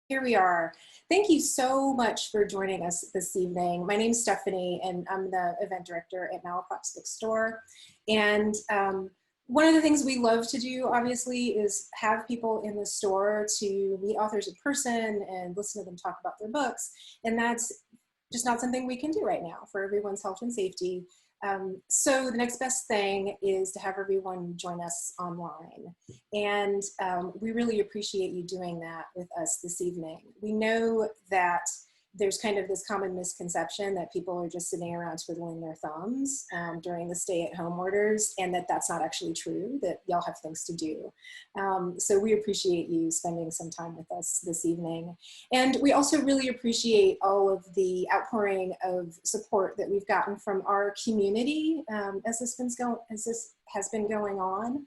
Here we are. Thank you so much for joining us this evening. My name is Stephanie, and I'm the event director at Malaprop's bookstore. And one of the things we love to do, obviously, is have people in the store to meet authors in person and listen to them talk about their books. And that's just not something we can do right now for everyone's health and safety. So the next best thing is to have everyone join us online. And we really appreciate you doing that with us this evening. We know that there's kind of this common misconception that people are just sitting around twiddling their thumbs during the stay-at-home orders, and that that's not actually true, that y'all have things to do. So we appreciate you spending some time with us this evening. And we also really appreciate all of the outpouring of support that we've gotten from our community as this has been going on.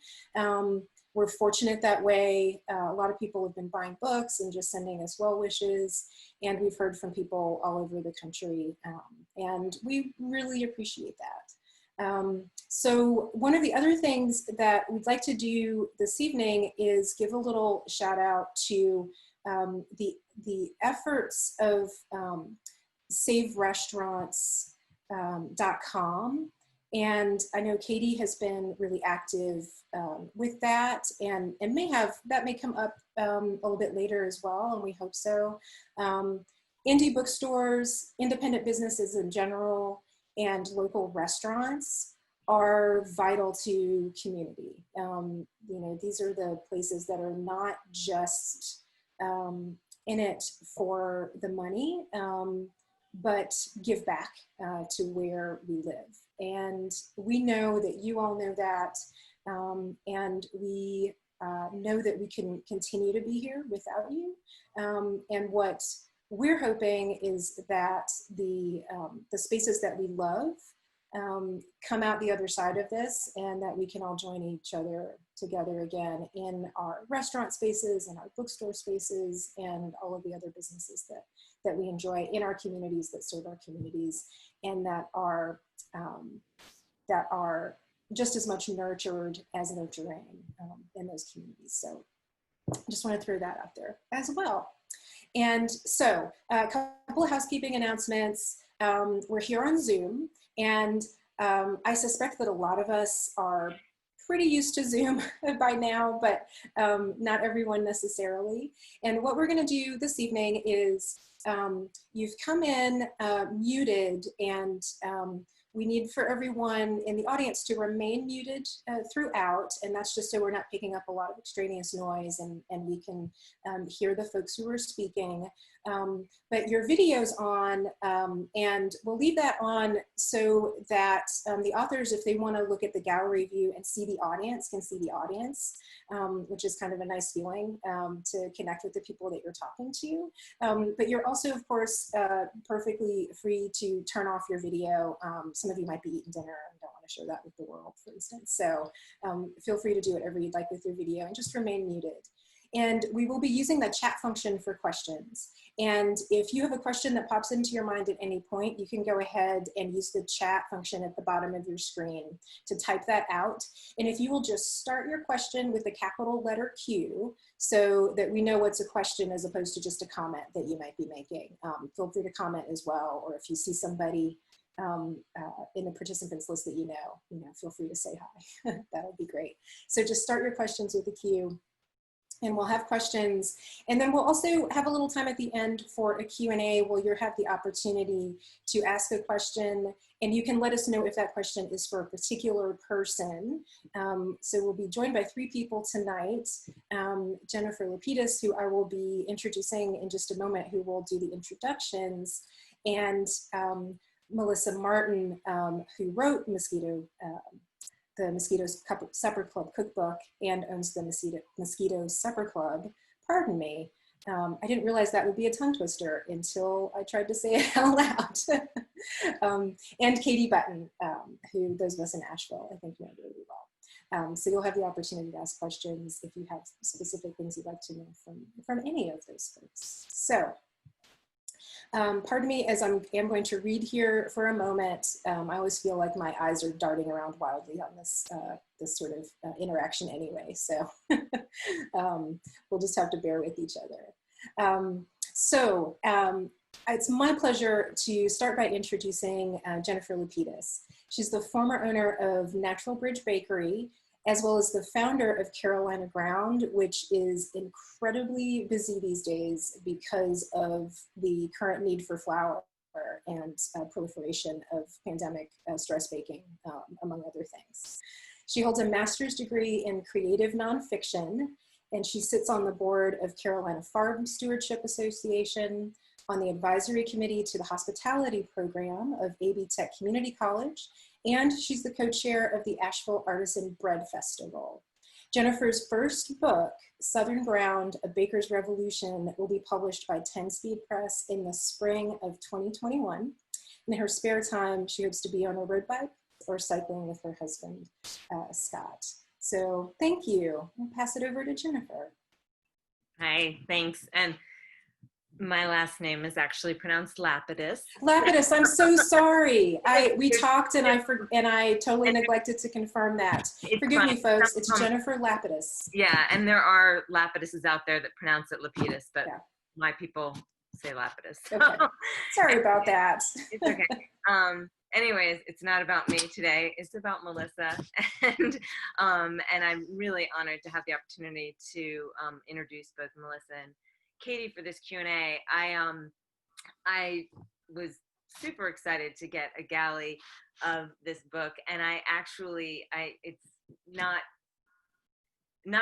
We're fortunate that way. A lot of people have been buying books and just sending us well wishes. And we've heard from people all over the country. And we really appreciate that. So one of the other things that we'd like to do this evening is give a little shout out to the efforts of SaveRestaurants.com. And I know Katie has been really active with that, and that may come up a little bit later as well, and we hope so. Indie bookstores, independent businesses in general, and local restaurants are vital to community. You know, these are the places that are not just in it for the money, but give back to where we live. And we know that you all know that, and we know that we can continue to be here without you. And what we're hoping is that the spaces that we love come out the other side of this, and that we can all join each other together again in our restaurant spaces and our bookstore spaces and all of the other businesses that we enjoy in our communities, that serve our communities, and that are just as much nurtured as nurturing in those communities. So I just want to throw that out there as well. And so a couple of housekeeping announcements. We're here on Zoom, and I suspect that a lot of us are pretty used to Zoom by now, but not everyone necessarily. And what we're going to do this evening is you've come in muted, and we need for everyone in the audience to remain muted throughout, and that's just so we're not picking up a lot of extraneous noise, and we can hear the folks who are speaking. But your video's on, and we'll leave that on so that the authors, if they want to look at the gallery view and see the audience, can see the audience, which is kind of a nice feeling to connect with the people that you're talking to. But you're also, of course, perfectly free to turn off your video. Some of you might be eating dinner and don't want to share that with the world, for instance. So feel free to do whatever you'd like with your video and just remain muted. And we will be using the chat function for questions. And if you have a question that pops into your mind at any point, you can go ahead and use the chat function at the bottom of your screen to type that out. And if you will just start your question with the capital letter Q, so that we know what's a question as opposed to just a comment that you might be making. Feel free to comment as well, or if you see somebody in the participants list that you know, feel free to say hi. That'll be great. So just start your questions with a Q, and we'll have questions. And then we'll also have a little time at the end for a Q&A where you'll have the opportunity to ask a question, and you can let us know if that question is for a particular person. So we'll be joined by 3 people tonight. Jennifer Lapidus, who I will be introducing in just a moment, who will do the introductions, and Melissa Martin, who wrote the Mosquito Supper Club cookbook and owns the Mosquito Supper Club. Pardon me. I didn't realize that would be a tongue twister until I tried to say it out loud. And Katie Button, who those of us in Asheville, I think, know really well. So you'll have the opportunity to ask questions if you have specific things you'd like to know from any of those folks. So pardon me as I'm going to read here for a moment. I always feel like my eyes are darting around wildly on this, this sort of interaction anyway, so we'll just have to bear with each other. It's my pleasure to start by introducing Jennifer Lapidus. She's the former owner of Natural Bridge Bakery, as well as the founder of Carolina Ground, which is incredibly busy these days because of the current need for flour and proliferation of pandemic stress baking, among other things. She holds a master's degree in creative nonfiction, and she sits on the board of Carolina Farm Stewardship Association, on the advisory committee to the hospitality program of AB Tech Community College, and she's the co-chair of the Asheville Artisan Bread Festival. Jennifer's first book, Southern Ground, A Baker's Revolution, will be published by 10 Speed Press in the spring of 2021. In her spare time, she hopes to be on a road bike or cycling with her husband, Scott. So thank you. I'll pass it over to Jennifer. Hi, thanks. And my last name is actually pronounced Lapidus. Lapidus, I'm so sorry. We talked and I totally neglected to confirm that. Forgive me, folks. It's Jennifer Lapidus. Yeah, and there are Lapiduses out there that pronounce it Lapidus, but yeah, my people say Lapidus. Okay. Sorry about that. It's okay. Anyways, it's not about me today. It's about Melissa, and I'm really honored to have the opportunity to introduce both Melissa and Katie for this Q&A. I was super excited to get a galley of this book, and it's not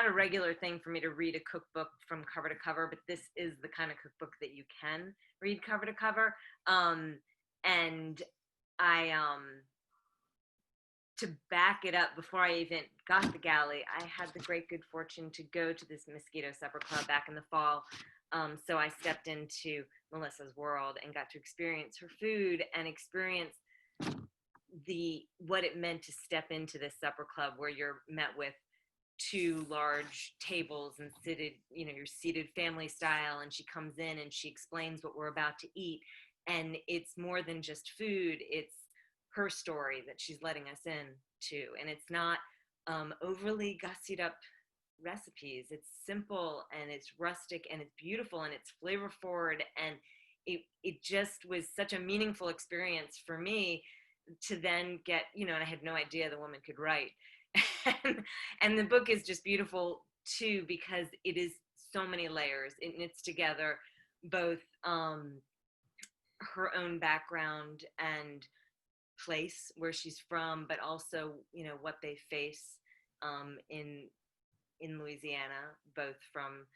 a regular thing for me to read a cookbook from cover to cover, but this is the kind of cookbook that you can read cover to cover. And to back it up, before I even got the galley, I had the great good fortune to go to this Mosquito Supper Club back in the fall. So I stepped into Melissa's world and got to experience her food and experience what it meant to step into this supper club where you're met with two large tables and you're seated family style, and she comes in and she explains what we're about to eat. And it's more than just food, it's her story that she's letting us in to. And it's not overly gussied up recipes. It's simple and it's rustic and it's beautiful and it's flavor forward, and it just was such a meaningful experience for me to then get, and I had no idea the woman could write. And the book is just beautiful too, because it is so many layers. It knits together both her own background and place where she's from, but also what they face in Louisiana, both from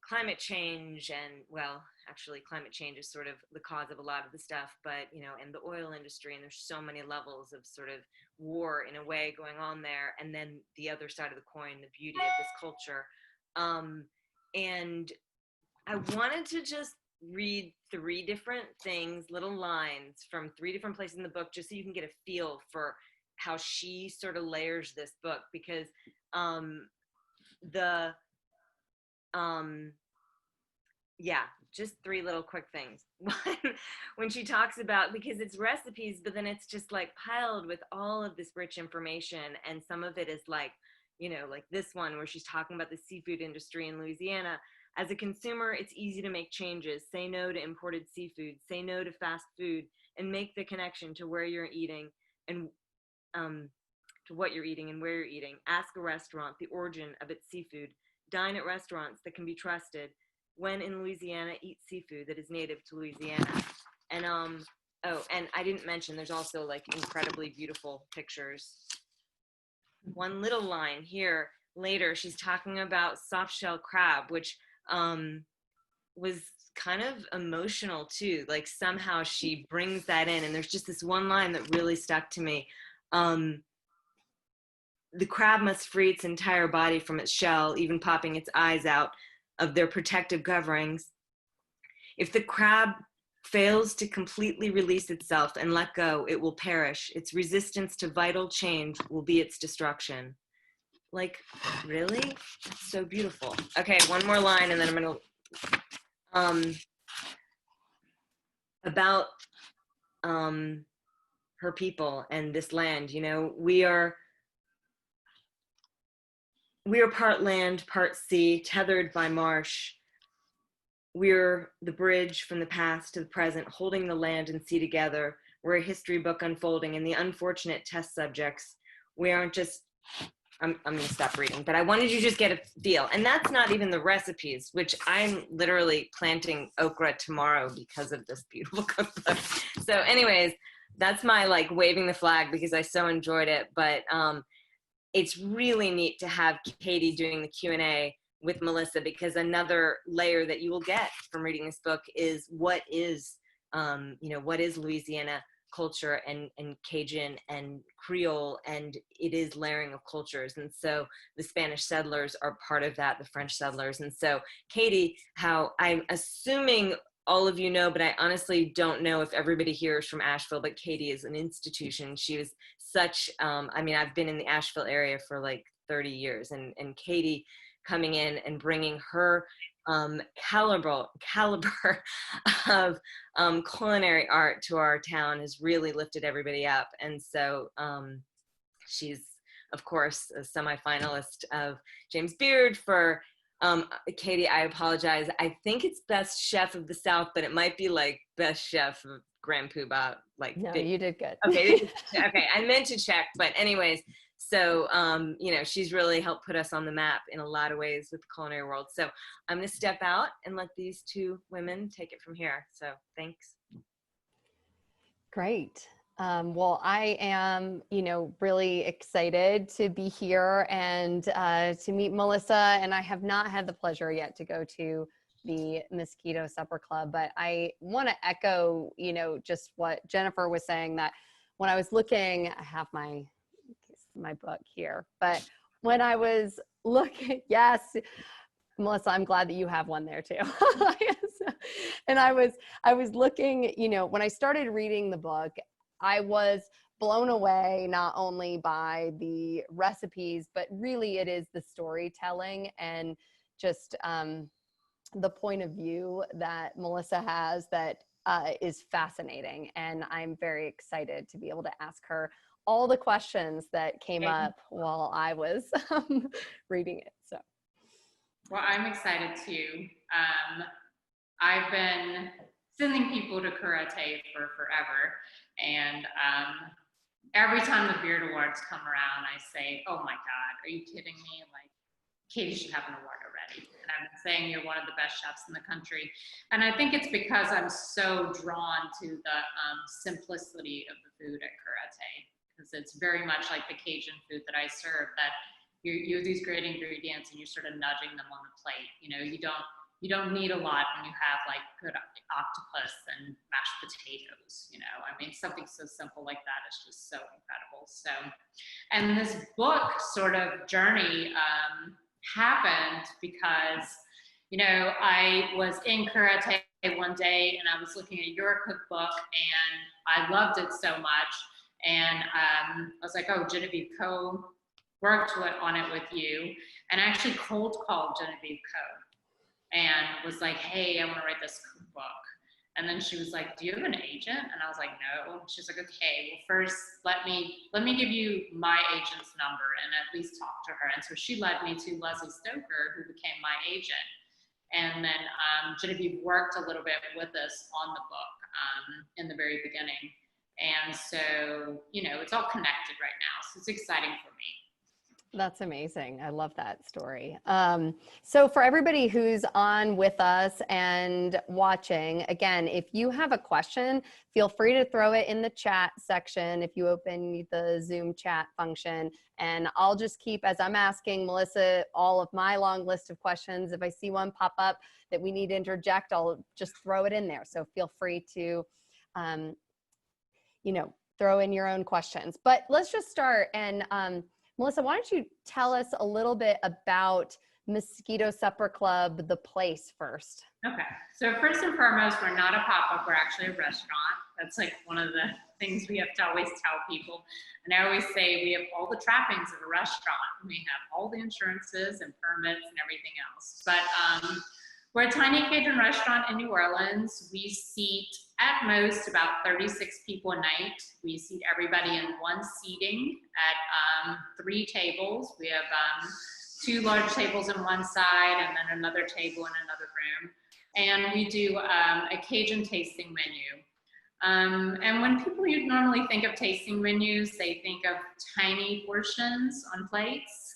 climate change and, well, actually climate change is sort of the cause of a lot of the stuff, but, and the oil industry, and there's so many levels of sort of war in a way going on there. And then the other side of the coin, the beauty of this culture. And I wanted to just read 3 different things, little lines from 3 different places in the book, just so you can get a feel for how she sort of layers this book, because just 3 little quick things. When she talks about, because it's recipes, but then it's just like piled with all of this rich information, and some of it is like, like this one where she's talking about the seafood industry in Louisiana. As a consumer, it's easy to make changes, say no to imported seafood, say no to fast food, and make the connection to where you're eating and to what you're eating and where you're eating. Ask a restaurant the origin of its seafood. Dine at restaurants that can be trusted. When in Louisiana, eat seafood that is native to Louisiana. And and I didn't mention, there's also like incredibly beautiful pictures. One little line here later, she's talking about soft shell crab, which was kind of emotional too. Like somehow she brings that in, and there's just this one line that really stuck to me. The crab must free its entire body from its shell, even popping its eyes out of their protective coverings. If the crab fails to completely release itself and let go, it will perish. Its resistance to vital change will be its destruction. Like, really? That's so beautiful. Okay, one more line, and then I'm gonna, about her people and this land. We are part land, part sea, tethered by marsh. we're the bridge from the past to the present, holding the land and sea together. We're a history book unfolding, and the unfortunate test subjects. We aren't just, I'm going to stop reading, but I wanted you to just get a feel. And that's not even the recipes, which I'm literally planting okra tomorrow because of this beautiful cookbook. So anyways, that's my like waving the flag because I so enjoyed it. But it's really neat to have Katie doing the Q&A with Melissa, because another layer that you will get from reading this book is what is Louisiana culture and Cajun and Creole, and it is layering of cultures. And so the Spanish settlers are part of that, the French settlers. And so Katie, how I'm assuming all of you know, but I honestly don't know if everybody here is from Asheville, but Katie is an institution. She was such, I've been in the Asheville area for like 30 years, and Katie coming in and bringing her caliber of culinary art to our town has really lifted everybody up. And so she's, of course, a semi-finalist of James Beard for Katie, I apologize. I think it's Best Chef of the South, but it might be like Best Chef of Grand Poobah. Like, no, you did good. Okay, okay. I meant to check, but anyways, so she's really helped put us on the map in a lot of ways with the culinary world. So I'm going to step out and let these two women take it from here. So thanks. Great. Well, I am, really excited to be here and to meet Melissa. And I have not had the pleasure yet to go to the Mosquito Supper Club, but I want to echo, just what Jennifer was saying, that when I was looking, I have my book here, but when I was looking, yes, Melissa, I'm glad that you have one there too. And I was looking, when I started reading the book, I was blown away not only by the recipes, but really it is the storytelling and just the point of view that Melissa has that is fascinating. And I'm very excited to be able to ask her all the questions that came up while I was reading it. So, well, I'm excited too. I've been sending people to karate for forever, and every time the Beard Awards come around, I say, "Oh my God, are you kidding me? Like, Katie should have an award already." And I've been saying you're one of the best chefs in the country, and I think it's because I'm so drawn to the simplicity of the food at karate. Because it's very much like the Cajun food that I serve, that you have these great ingredients and you're sort of nudging them on the plate. You don't need a lot when you have like good octopus and mashed potatoes. Something so simple like that is just so incredible. So, and this book sort of journey happened because, I was in karate one day and I was looking at your cookbook and I loved it so much. And I was like, oh, Genevieve Coe worked on it with you. And I actually cold called Genevieve Coe and was like, hey, I want to write this cookbook. And then she was like, do you have an agent? And I was like, no. She's like, okay, well, first let me give you my agent's number and at least talk to her. And so she led me to Leslie Stoker, who became my agent. And then Genevieve worked a little bit with us on the book in the very beginning. And so, it's all connected right now. So it's exciting for me. That's amazing. I love that story. So for everybody who's on with us and watching, again, if you have a question, feel free to throw it in the chat section if you open the Zoom chat function. And I'll just keep, as I'm asking Melissa all of my long list of questions, if I see one pop up that we need to interject, I'll just throw it in there. So feel free to throw in your own questions. But let's just start. And Melissa, why don't you tell us a little bit about Mosquito Supper Club, the place first? Okay. So first and foremost, we're not a pop-up, we're actually a restaurant. That's like one of the things we have to always tell people. And I always say we have all the trappings of a restaurant. We have all the insurances and permits and everything else. But we're a tiny Cajun restaurant in New Orleans. We seat at most about 36 people a night. We seat everybody in one seating at 3 tables. We have 2 large tables on one side and then another table in another room. and we do a Cajun tasting menu. And when people you normally think of tasting menus, they think of tiny portions on plates.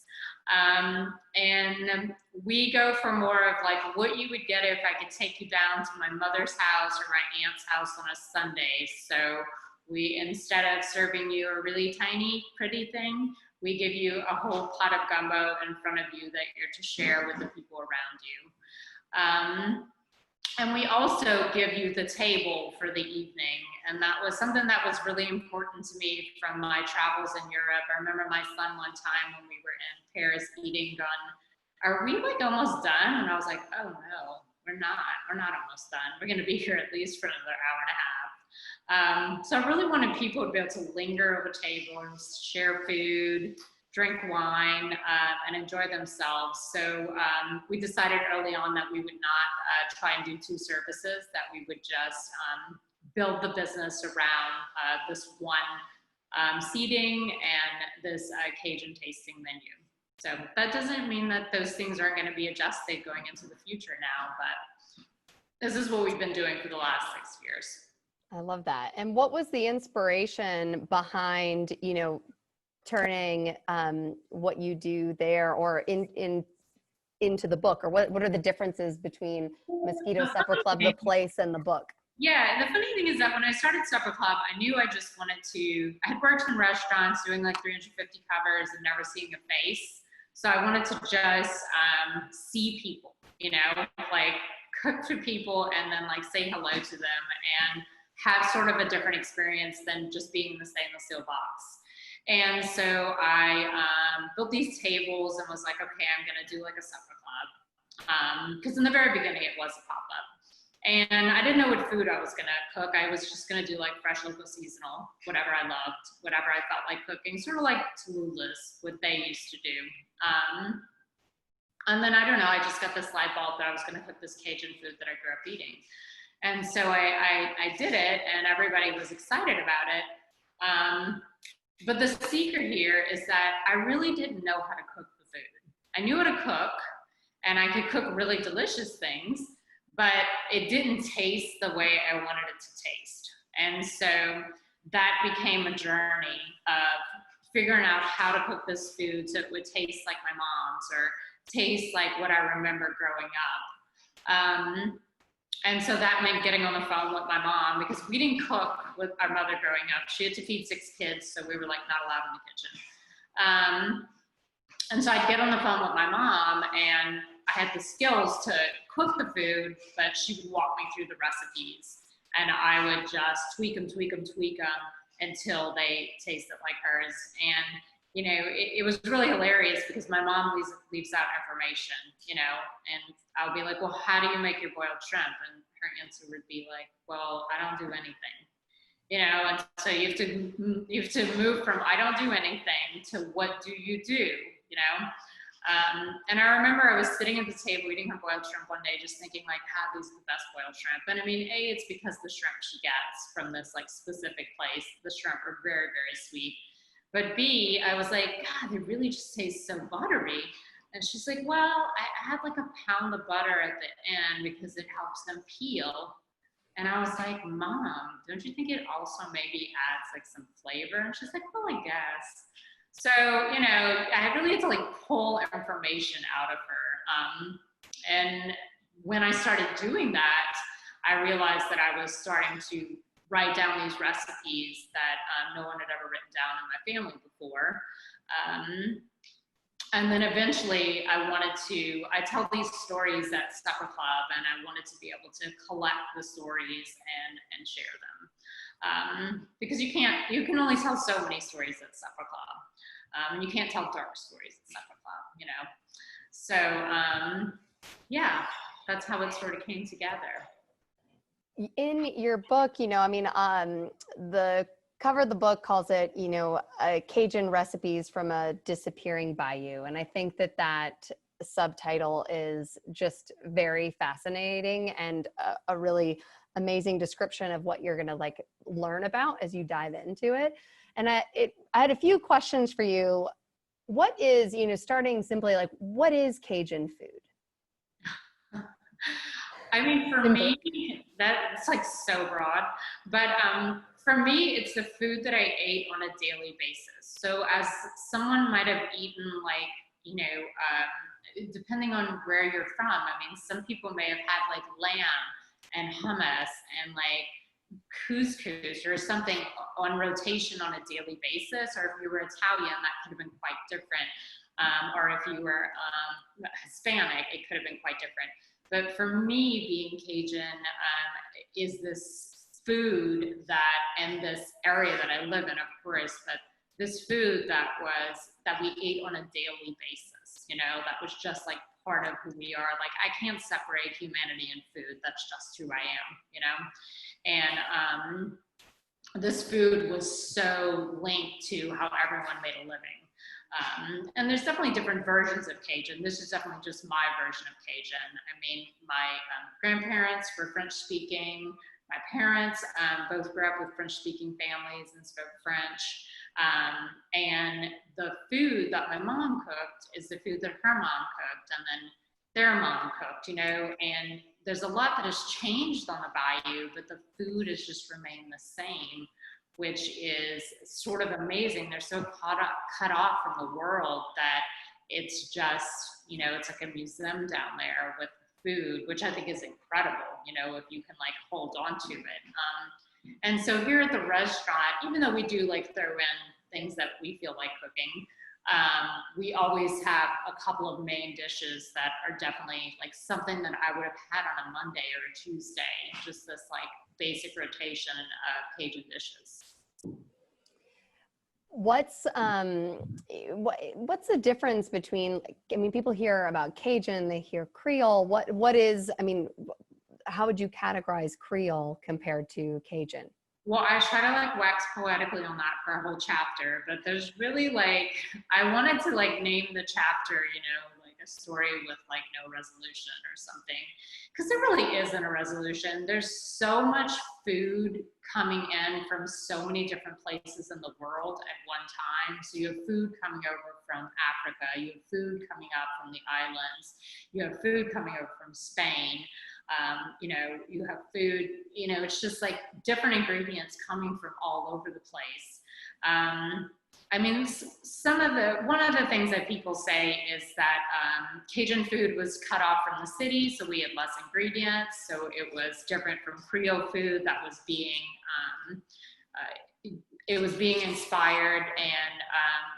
And we go for more of like what you would get if I could take you down to my mother's house or my aunt's house on a Sunday. So we, instead of serving you a really tiny, pretty thing, we give you a whole pot of gumbo in front of you that you're to share with the people around you. And we also give you the table for the evening. And that was something that was really important to me from my travels in Europe. I remember my son one time when we were in Paris eating going, are we like almost done? And I was like, oh no, we're not almost done. We're gonna be here at least for another hour and a half. So I really wanted people to be able to linger over tables, share food, drink wine, and enjoy themselves. So we decided early on that we would not try and do 2 services, that we would just build the business around this one seating and this Cajun tasting menu. So that doesn't mean that those things aren't going to be adjusted going into the future now, but this is what we've been doing for the last 6 years. I love that. And what was the inspiration behind, you know, turning what you do there or into the book, or what are the differences between Mosquito Supper Club, the place, and the book? Yeah, the funny thing is that when I started Supper Club, I knew I just wanted to, I had worked in restaurants doing like 350 covers and never seeing a face. So I wanted to just see people, you know, like cook for people and then like say hello to them and have sort of a different experience than just being in the stainless steel box. And so I built these tables and was like, okay, I'm gonna do like a supper club. Because in the very beginning it was a pop-up. And I didn't know what food I was gonna cook. I was just gonna do like fresh, local, seasonal, whatever I loved, whatever I felt like cooking, sort of like Tallulah's, what they used to do. And then I don't know, I just got this light bulb that I was gonna cook this Cajun food that I grew up eating. And so I did it and everybody was excited about it. But the secret here is that I really didn't know how to cook the food. I knew how to cook and I could cook really delicious things, but it didn't taste the way I wanted it to taste. And so that became a journey of figuring out how to cook this food so it would taste like my mom's or taste like what I remember growing up. And so that meant getting on the phone with my mom because we didn't cook with our mother growing up. She had to feed 6 kids, so we were like not allowed in the kitchen. And so I'd get on the phone with my mom and I had the skills to cook the food, but she would walk me through the recipes and I would just tweak them until they tasted like hers. And you know, it was really hilarious because my mom leaves out information, you know, and I'll be like, well, how do you make your boiled shrimp? And her answer would be like, well, I don't do anything, you know, and so you have to move from I don't do anything to what do, you know? And I remember I was sitting at the table eating her boiled shrimp one day, just thinking like, how is the best boiled shrimp? And I mean, A, it's because the shrimp she gets from this like specific place, the shrimp are very, very sweet. But B, I was like, God, they really just taste so buttery. And she's like, well, I add like a pound of butter at the end because it helps them peel. And I was like, Mom, don't you think it also maybe adds like some flavor? And she's like, well, I guess. So, you know, I really had to like pull information out of her. And when I started doing that, I realized that I was starting to write down these recipes that no one had ever written down in my family before. And then eventually I tell these stories at Supper Club and I wanted to be able to collect the stories and share them. Because you can only tell so many stories at Supper Club. And you can't tell dark stories at Supper Club, you know? So yeah, that's how it sort of came together. In your book, you know, I mean, the cover of the book calls it, you know, Cajun Recipes from a Disappearing Bayou. And I think that subtitle is just very fascinating and a really amazing description of what you're going to like learn about as you dive into it. And I had a few questions for you. What is, you know, starting simply like, what is Cajun food? I mean, for me, that's like so broad, but for me, it's the food that I ate on a daily basis. So as someone might have eaten like, you know, depending on where you're from, I mean, some people may have had like lamb and hummus and like couscous or something on rotation on a daily basis, or if you were Italian, that could have been quite different. Or if you were Hispanic, it could have been quite different. But for me, being Cajun is this food that, and this area that I live in, of course, but this food that we ate on a daily basis, you know, that was just like part of who we are. Like, I can't separate humanity and food. That's just who I am, you know? And this food was so linked to how everyone made a living. And there's definitely different versions of Cajun. This is definitely just my version of Cajun. I mean, my grandparents were French speaking. My parents both grew up with French speaking families and spoke French. And the food that my mom cooked is the food that her mom cooked and then their mom cooked, you know, and there's a lot that has changed on the bayou, but the food has just remained the same, which is sort of amazing. They're so cut off from the world that it's just, you know, it's like a museum down there with food, which I think is incredible, you know, if you can like hold on to it. And so here at the restaurant, even though we do like throw in things that we feel like cooking, we always have a couple of main dishes that are definitely like something that I would have had on a Monday or a Tuesday, just this like basic rotation of Cajun dishes. What's the difference between, I mean, people hear about Cajun, they hear Creole. What is, I mean, how would you categorize Creole compared to Cajun? Well, I try to like wax poetically on that for a whole chapter, but there's really like, I wanted to like name the chapter, you know, like a story with like no resolution or something, because there really isn't a resolution. There's so much food coming in from so many different places in the world at one time. So you have food coming over from Africa, you have food coming up from the islands, you have food coming over from Spain. You know, you have food, you know, it's just like different ingredients coming from all over the place. I mean, one of the things that people say is that Cajun food was cut off from the city, so we had less ingredients. So it was different from Creole food that was being, it was being inspired and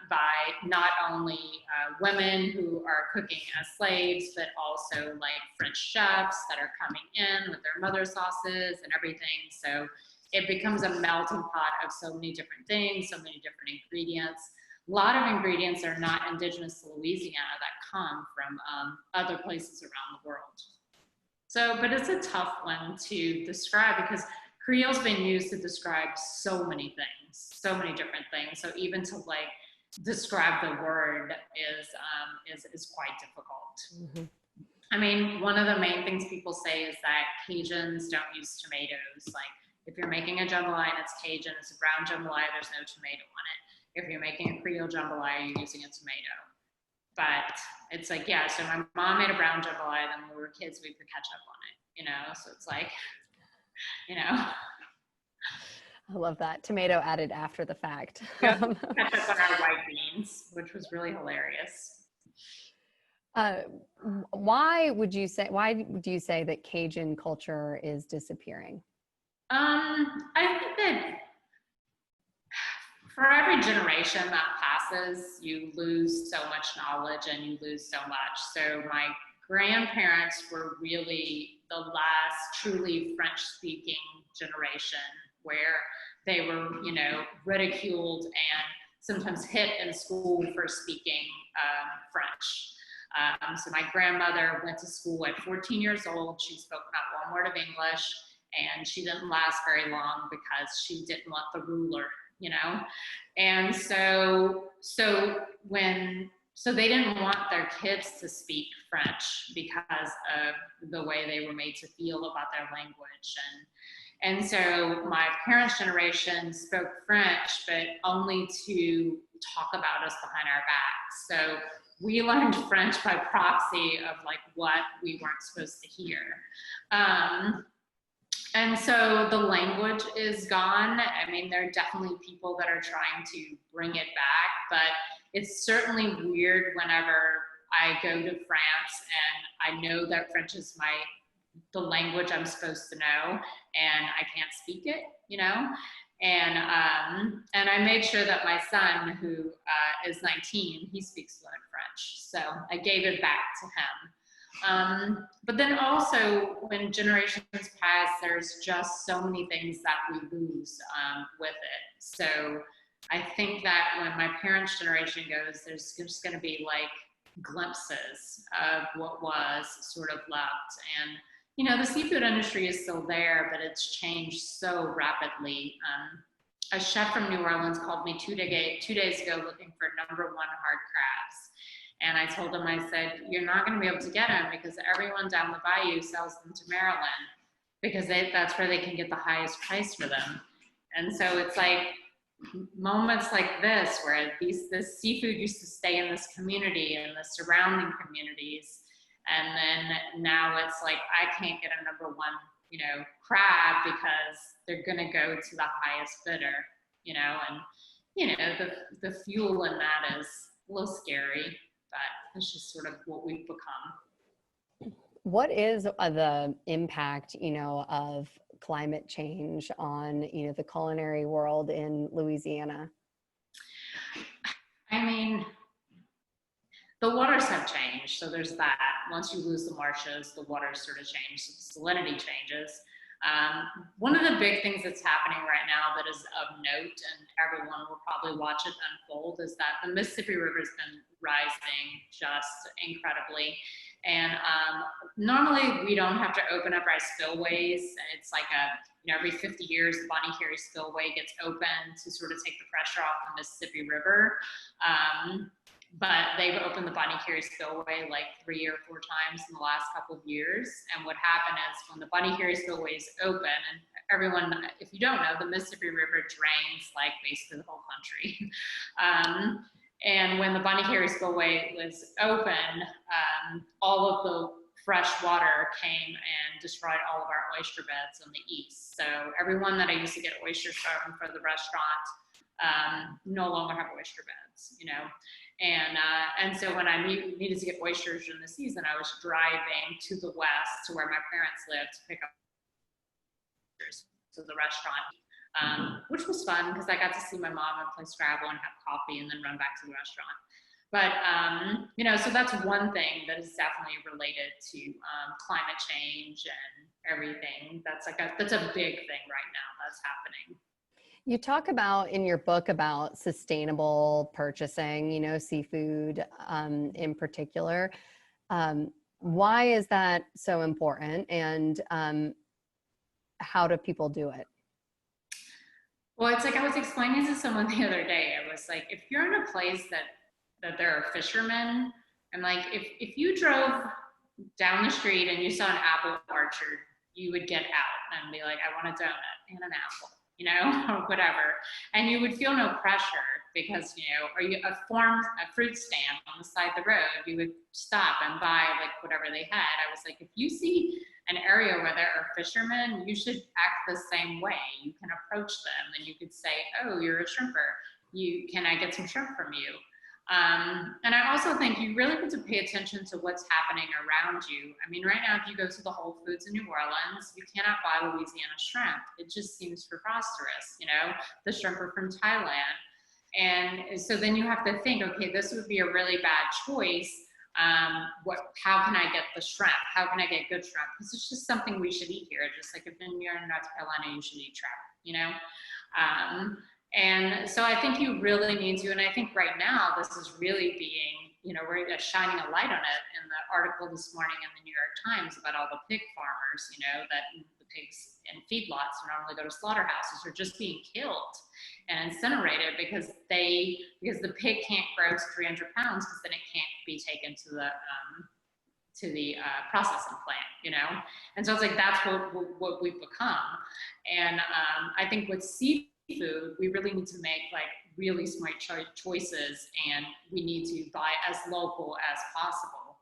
by not only women who are cooking as slaves, but also like French chefs that are coming in with their mother sauces and everything. So it becomes a melting pot of so many different things, so many different ingredients. A lot of ingredients are not indigenous to Louisiana that come from other places around the world. So, but it's a tough one to describe because Creole's been used to describe so many things, so many different things. So even to like describe the word is quite difficult. Mm-hmm. I mean, one of the main things people say is that Cajuns don't use tomatoes. Like if you're making a jambalaya and it's Cajun, it's a brown jambalaya, there's no tomato on it. If you're making a Creole jambalaya, you're using a tomato. But it's like, yeah, so my mom made a brown jambalaya, then when we were kids, we put ketchup on it, you know? So it's like, you know. I love that. Tomato added after the fact. Yep. Ketchup on our white beans, which was really hilarious. Why do you say that Cajun culture is disappearing? I think that for every generation that passes, you lose so much knowledge and you lose so much. So my grandparents were really the last truly French-speaking generation where they were, you know, ridiculed and sometimes hit in school for speaking French. So my grandmother went to school at 14 years old. She spoke not one word of English, and she didn't last very long because she didn't want the ruler, you know? And so they didn't want their kids to speak French because of the way they were made to feel about their language. And so my parents' generation spoke French, but only to talk about us behind our backs. So we learned French by proxy of like what we weren't supposed to hear. And so the language is gone. I mean, there are definitely people that are trying to bring it back, but it's certainly weird whenever I go to France and I know that French is the language I'm supposed to know, and I can't speak it, you know? And I made sure that my son, who is 19, he speaks fluent French. So I gave it back to him. But then also when generations pass, there's just so many things that we lose with it. So I think that when my parents' generation goes, there's just gonna be like glimpses of what was sort of left. And you know, the seafood industry is still there, but it's changed so rapidly. A chef from New Orleans called me 2 days ago looking for #1 hard crabs. And I told him, I said, you're not going to be able to get them because everyone down the bayou sells them to Maryland because that's where they can get the highest price for them. And so it's like moments like this where this seafood used to stay in this community and the surrounding communities. And then now it's like, I can't get a #1, you know, crab because they're going to go to the highest bidder, you know, and, you know, the fuel in that is a little scary, but it's just sort of what we've become. What is the impact, you know, of climate change on, you know, the culinary world in Louisiana? I mean, the waters have changed, so there's that. Once you lose the marshes, the waters sort of change, so the salinity changes. One of the big things that's happening right now that is of note, and everyone will probably watch it unfold, is that the Mississippi River's been rising just incredibly. And normally we don't have to open up our spillways. It's like every 50 years, the Bonnie Carey Spillway gets open to sort of take the pressure off the Mississippi River. But they've opened the Bonnie Carey Spillway like 3 or 4 times in the last couple of years. And what happened is when the Bonnie Carey Spillway is open, and everyone, if you don't know, the Mississippi River drains like basically the whole country. And when the Bonnie Carey Spillway was open, all of the fresh water came and destroyed all of our oyster beds on the east. So everyone that I used to get oysters from for the restaurant no longer have oyster beds, you know. And so when I needed to get oysters during the season, I was driving to the west to where my parents lived to pick up oysters to the restaurant, which was fun because I got to see my mom and play Scrabble and have coffee and then run back to the restaurant. But, you know, so that's one thing that is definitely related to climate change and everything. That's a big thing right now that's happening. You talk about in your book about sustainable purchasing, you know, seafood in particular. Why is that so important, and how do people do it? Well, it's like I was explaining to someone the other day. I was like, if you're in a place that there are fishermen, and like if you drove down the street and you saw an apple orchard, you would get out and be like, I want a donut and an apple, you know, or whatever. And you would feel no pressure because, you know, or a fruit stand on the side of the road, you would stop and buy like whatever they had. I was like, if you see an area where there are fishermen, you should act the same way. You can approach them and you could say, oh, you're a shrimper. Can I get some shrimp from you? And I also think you really need to pay attention to what's happening around you. I mean, right now, if you go to the Whole Foods in New Orleans, you cannot buy Louisiana shrimp. It just seems preposterous, you know, the shrimp are from Thailand. And so then you have to think, okay, this would be a really bad choice. How can I get the shrimp? How can I get good shrimp? Because it's just something we should eat here. Just like if you're in North Carolina, you should eat shrimp, you know? And so I think you really need to, and I think right now this is really being, you know, we're shining a light on it in the article this morning in the New York Times about all the pig farmers, you know, that the pigs in feedlots who normally go to slaughterhouses are just being killed and incinerated because the pig can't grow to 300 pounds because then it can't be taken to the processing plant, you know? And so it's like, that's what we've become. And I think with seafood, we really need to make like really smart choices, and we need to buy as local as possible.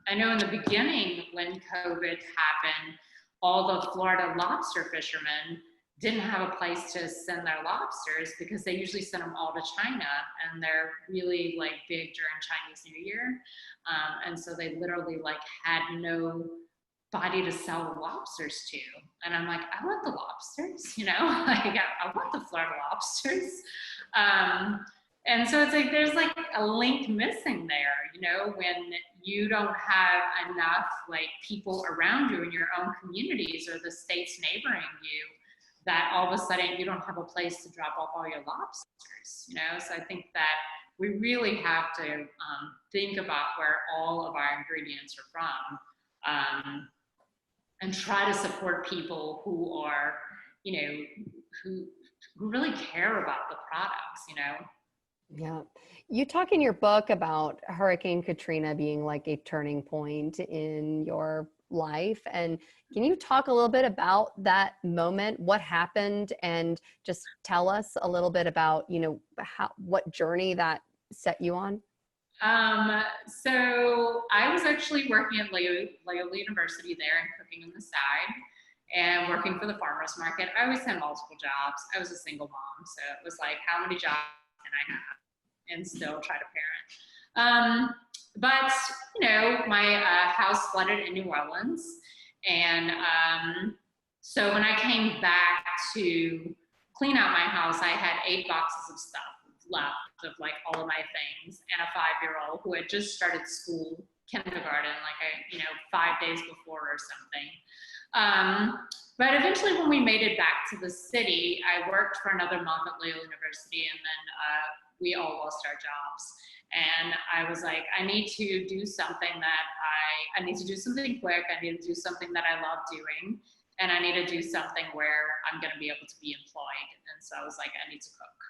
I know in the beginning when COVID happened, all the Florida lobster fishermen didn't have a place to send their lobsters because they usually send them all to China, and they're really like big during Chinese New Year. And so they literally like had no body to sell the lobsters to. And I'm like, I want the lobsters, you know, like I want the Florida lobsters. And so it's like, there's like a link missing there, you know, when you don't have enough like people around you in your own communities or the states neighboring you, that all of a sudden you don't have a place to drop off all your lobsters, you know? So I think that we really have to think about where all of our ingredients are from, and try to support people who are, you know, who really care about the products, you know? Yeah. You talk in your book about Hurricane Katrina being like a turning point in your life. And can you talk a little bit about that moment, what happened, and just tell us a little bit about, you know, what journey that set you on? So I was actually working at Loyola University there and cooking on the side and working for the farmers market. I always had multiple jobs. I was a single mom, so it was like, how many jobs can I have and still try to parent? But you know, my house flooded in New Orleans, and so when I came back to clean out my house, I had 8 boxes of stuff left of like all of my things, and a 5-year-old who had just started school, kindergarten, like 5 days before or something. But eventually when we made it back to the city, I worked for another month at Loyola University, and then we all lost our jobs. And I was like, I need to do something that I need to do something quick. I need to do something that I love doing. And I need to do something where I'm going to be able to be employed. And so I was like, I need to cook.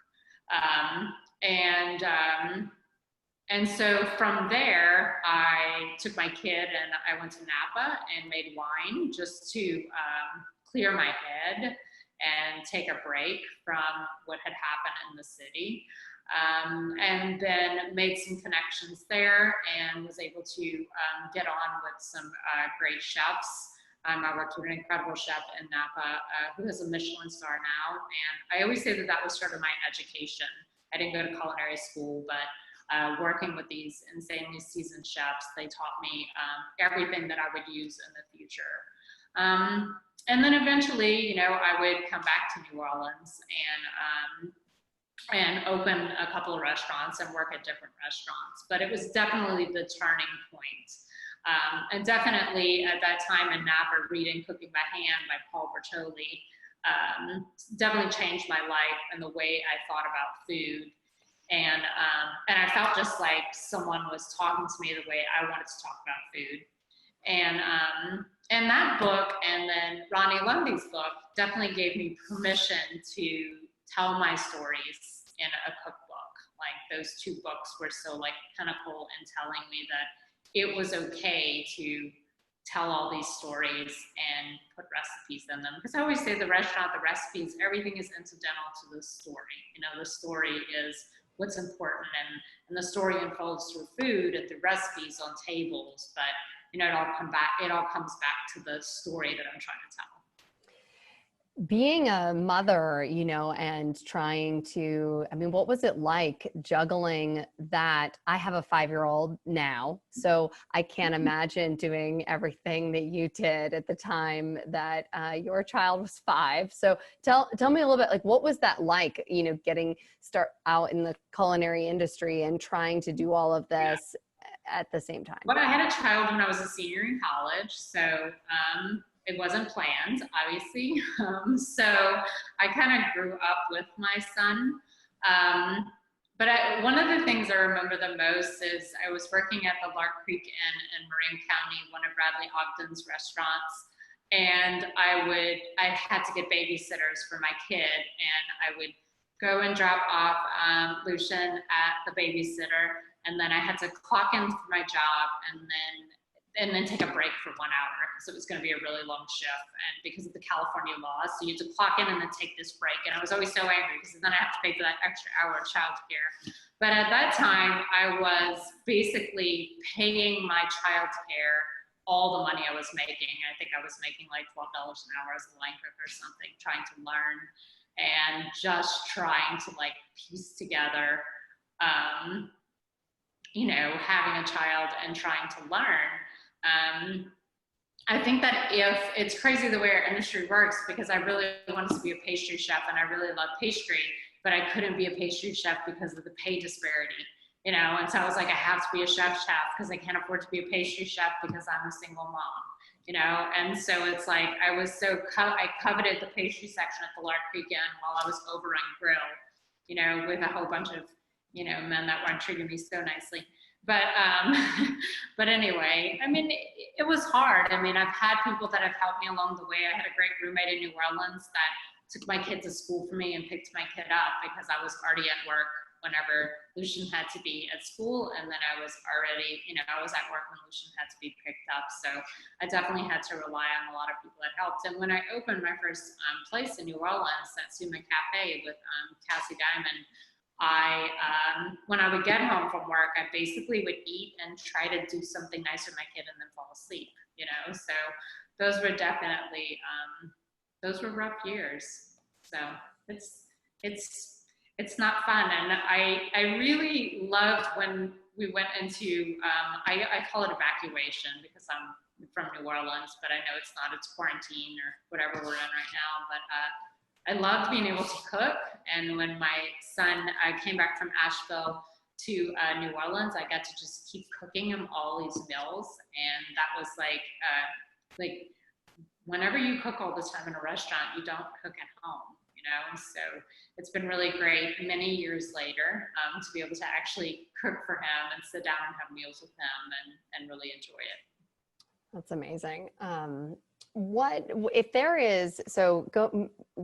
And so from there, I took my kid and I went to Napa and made wine just to clear my head and take a break from what had happened in the city. And then made some connections there and was able to get on with some great chefs. I worked with an incredible chef in Napa who has a Michelin star now. And I always say that that was sort of my education. I didn't go to culinary school, but working with these insanely seasoned chefs, they taught me everything that I would use in the future. And then eventually, you know, I would come back to New Orleans and open a couple of restaurants and work at different restaurants. But it was definitely the turning point. And definitely at that time in Napa, reading Cooking by Hand by Paul Bertoli definitely changed my life and the way I thought about food. And I felt just like someone was talking to me the way I wanted to talk about food. And that book, and then Ronnie Lundy's book, definitely gave me permission to tell my stories in a cookbook. Like those 2 books were so like pinnacle in telling me that it was okay to tell all these stories and put recipes in them. Because I always say the restaurant, the recipes, everything is incidental to the story. You know, the story is what's important, and the story unfolds through food and through recipes on tables. But you know, it all comes back to the story that I'm trying to tell. Being a mother, you know, and trying to, I mean, what was it like juggling that? I have a 5-year-old now, so I can't imagine doing everything that you did at the time that your child was 5. So tell me a little bit, like, what was that like, you know, start out in the culinary industry and trying to do all of this at the same time? Well, I had a child when I was a senior in college, so it wasn't planned, obviously. So I kind of grew up with my son. But one of the things I remember the most is I was working at the Lark Creek Inn in Marin County, one of Bradley Ogden's restaurants. And I had to get babysitters for my kid, and I would go and drop off Lucian at the babysitter, and then I had to clock in for my job, and then and then take a break for 1 hour because it was going to be a really long shift, and because of the California laws, so you had to clock in and then take this break. And I was always so angry because then I have to pay for that extra hour of childcare. But at that time, I was basically paying my childcare all the money I was making. I think I was making like $12 an hour as a line cook or something, trying to learn and just trying to like piece together, you know, having a child and trying to learn. I think that if it's crazy the way our industry works, because I really wanted to be a pastry chef and I really love pastry, but I couldn't be a pastry chef because of the pay disparity, you know? And so I was like, I have to be a chef because I can't afford to be a pastry chef because I'm a single mom, you know? And so it's like, I coveted the pastry section at the Lark Creek Inn while I was over on Grill, you know, with a whole bunch of, you know, men that weren't treating me so nicely. But anyway, I mean, it was hard. I mean, I've had people that have helped me along the way. I had a great roommate in New Orleans that took my kid to school for me and picked my kid up because I was already at work whenever Lucian had to be at school. And then I was already, you know, I was at work when Lucian had to be picked up. So I definitely had to rely on a lot of people that helped. And when I opened my first place in New Orleans, at Suma Cafe with Cassie Diamond, when I would get home from work, I basically would eat and try to do something nice with my kid and then fall asleep, you know? So those were definitely, those were rough years. So it's not fun. And I really loved when we went into, I call it evacuation because I'm from New Orleans, but I know it's not, it's quarantine or whatever we're in right now. But I loved being able to cook. And when my son came back from Asheville to New Orleans, I got to just keep cooking him all these meals. And that was like whenever you cook all the time in a restaurant, you don't cook at home, you know? So it's been really great many years later to be able to actually cook for him and sit down and have meals with him and really enjoy it. That's amazing. What if there is, so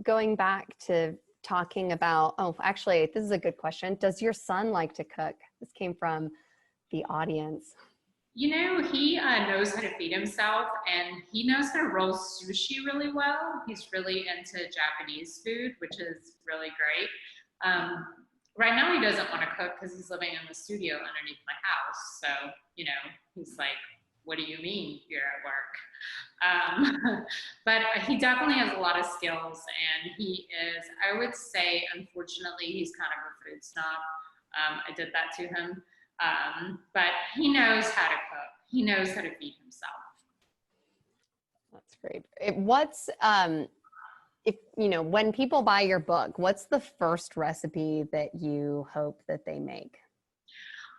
going back to talking about, oh, actually, this is a good question. Does your son like to cook? This came from the audience. You know, he knows how to feed himself, and he knows how to roll sushi really well. He's really into Japanese food, which is really great. Right now, he doesn't want to cook because he's living in the studio underneath my house. So, you know, he's like, what do you mean you're at work? But he definitely has a lot of skills, and he is, I would say, unfortunately, he's kind of a food snob. I did that to him. But he knows how to cook. He knows how to feed himself. That's great. If, you know, when people buy your book, what's the first recipe that you hope that they make?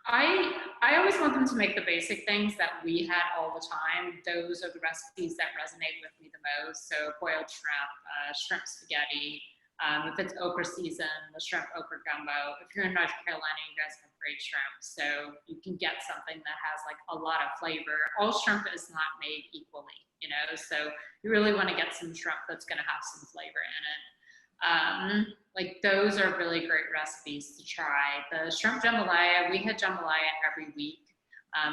I always want them to make the basic things that we had all the time. Those are the recipes that resonate with me the most. So boiled shrimp spaghetti. If it's okra season, the shrimp okra gumbo. If you're in North Carolina, you guys have great shrimp. So you can get something that has like a lot of flavor. All shrimp is not made equally, you know? So you really want to get some shrimp that's going to have some flavor in it. Like those are really great recipes to try. The shrimp jambalaya, we had jambalaya every week.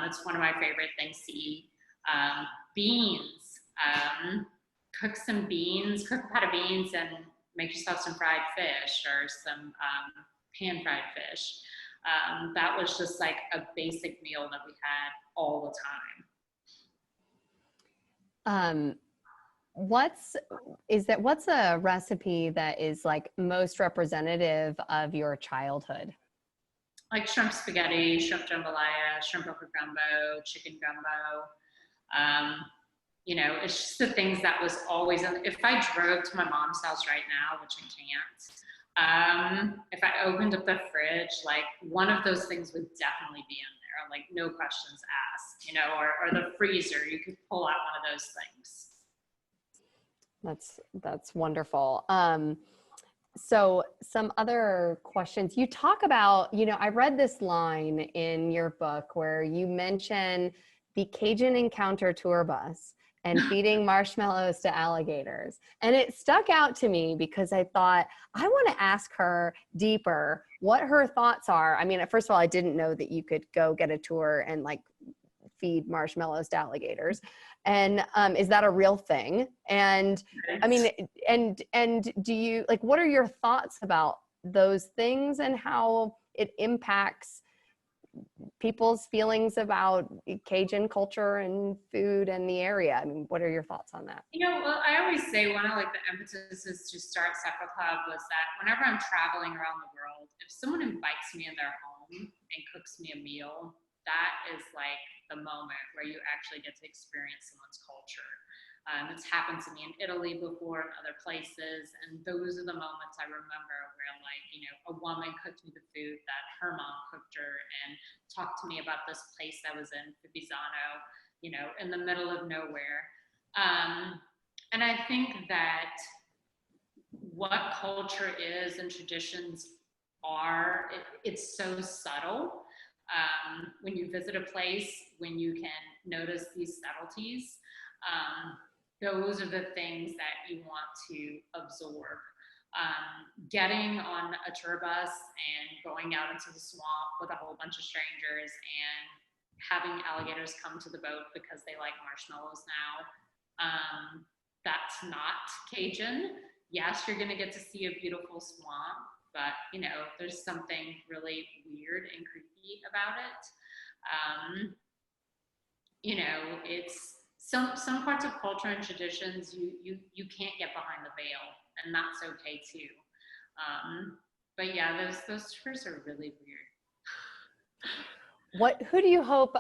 It's one of my favorite things to eat. Beans, cook some beans, cook a pot of beans and make yourself some fried fish or some pan fried fish. That was just like a basic meal that we had all the time. What's a recipe that is like most representative of your childhood? Like shrimp spaghetti, shrimp jambalaya, shrimp okra gumbo, chicken gumbo. You know, it's just the things that was always, if I drove to my mom's house right now, which I can't, if I opened up the fridge, like one of those things would definitely be in there, like no questions asked, you know, or the freezer, you could pull out one of those things. That's wonderful. So some other questions. You talk about, you know, I read this line in your book where you mention the Cajun Encounter tour bus and feeding marshmallows to alligators. And it stuck out to me because I thought, I want to ask her deeper what her thoughts are. I mean, first of all, I didn't know that you could go get a tour and like feed marshmallows to alligators. And is that a real thing? And I mean, and do you, like, what are your thoughts about those things and how it impacts people's feelings about Cajun culture and food and the area? I mean, what are your thoughts on that? You know, well, I always say one of like the impetuses to start Supper Club was that whenever I'm traveling around the world, if someone invites me in their home and cooks me a meal, that is like the moment where you actually get to experience someone's culture. It's happened to me in Italy before and other places, and those are the moments I remember where, like, you know, a woman cooked me the food that her mom cooked her and talked to me about this place I was in, Fipisano, you know, in the middle of nowhere. And I think that what culture is and traditions are, it's so subtle. When you visit a place, when you can notice these subtleties, those are the things that you want to absorb. Getting on a tour bus and going out into the swamp with a whole bunch of strangers and having alligators come to the boat because they like marshmallows now, that's not Cajun. Yes, you're gonna get to see a beautiful swamp, but you know, there's something really weird and creepy about it. You know, it's some parts of culture and traditions you can't get behind the veil, and that's okay too. But yeah, those tours are really weird. Who do you hope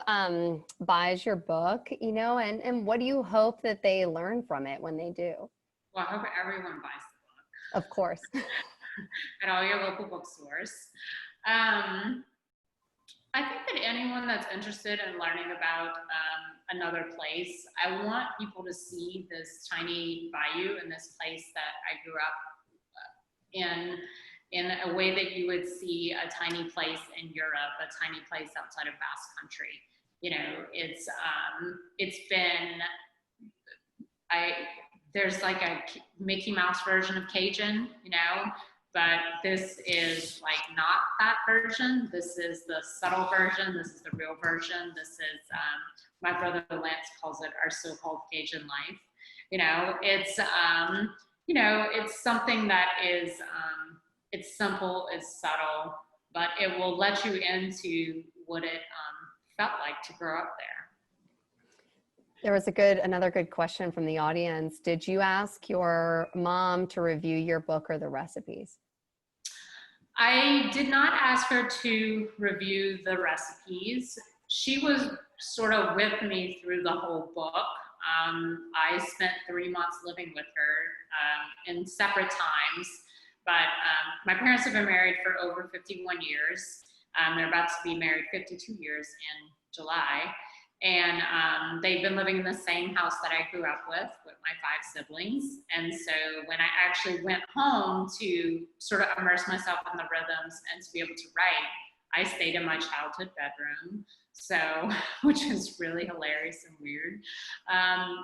buys your book, you know, and what do you hope that they learn from it when they do? Well, I hope everyone buys the book. Of course. At all your local bookstores. I think that anyone that's interested in learning about another place, I want people to see this tiny bayou in this place that I grew up in a way that you would see a tiny place in Europe, a tiny place outside of Basque Country. You know, there's like a Mickey Mouse version of Cajun, you know, but this is like not that version. This is the subtle version. This is the real version. This is, my brother Lance calls it our so-called Cajun life. You know, it's something that is, it's simple, it's subtle, but it will let you into what it felt like to grow up there. There was another good question from the audience. Did you ask your mom to review your book or the recipes? I did not ask her to review the recipes. She was sort of with me through the whole book. I spent 3 months living with her in separate times, but my parents have been married for over 51 years. They're about to be married 52 years in July. And they've been living in the same house that I grew up with my 5 siblings. And so when I actually went home to sort of immerse myself in the rhythms and to be able to write, I stayed in my childhood bedroom. So, which is really hilarious and weird.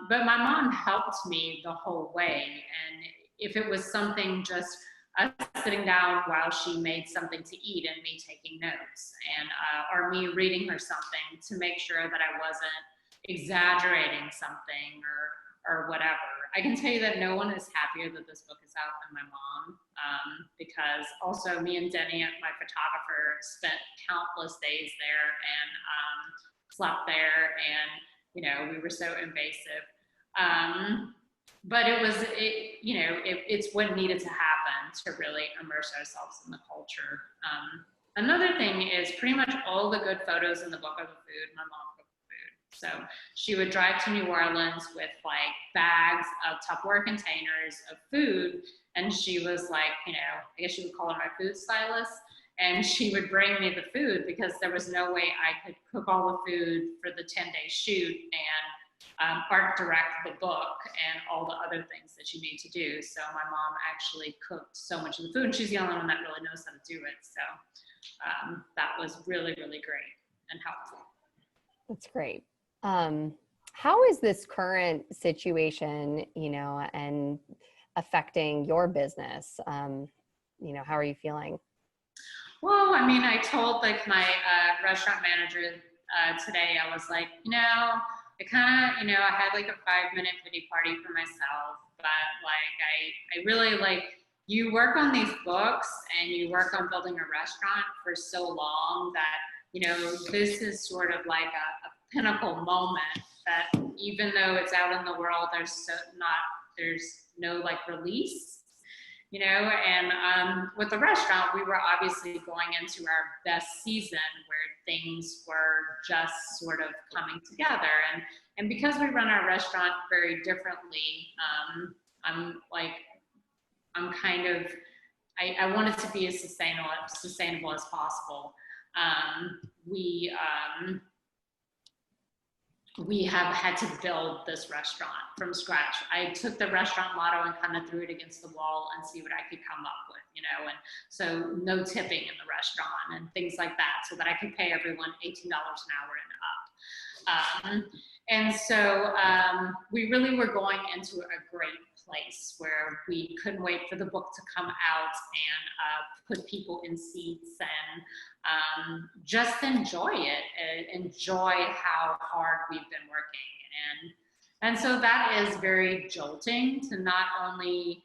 But my mom helped me the whole way. And if it was something just us sitting down while she made something to eat and me taking notes, and or me reading her something to make sure that I wasn't exaggerating something or whatever. I can tell you that no one is happier that this book is out than my mom, because also me and Denny, my photographer, spent countless days there and slept there, and you know, we were so invasive. But it's what needed to happen to really immerse ourselves in the culture. Another thing is pretty much all the good photos in the book of the food. My mom cooked the food. So she would drive to New Orleans with like bags of Tupperware containers of food. And she was like, you know, I guess you would call her my food stylist. And she would bring me the food because there was no way I could cook all the food for the 10-day shoot and art direct the book and all the other things that you need to do. So my mom actually cooked so much of the food, and she's the only one that really knows how to do it. So that was really, really great and helpful. That's great. How is this current situation, you know, and affecting your business? You know, how are you feeling? Well, I mean, I told like my restaurant manager today, I was like, I kind of, I had like a 5-minute pity party for myself, but like, I really like, you work on these books and you work on building a restaurant for so long that, this is sort of like a pinnacle moment that even though it's out in the world, there's no like release. And with the restaurant, we were obviously going into our best season where things were just sort of coming together. And because we run our restaurant very differently, I want it to be as sustainable as possible. We have had to build this restaurant from scratch. I took the restaurant motto and kind of threw it against the wall and see what I could come up with, and so no tipping in the restaurant and things like that so that I could pay everyone $18 an hour and up. And so we really were going into a great place where we couldn't wait for the book to come out and put people in seats and just enjoy it and enjoy how hard we've been working. And so that is very jolting to not only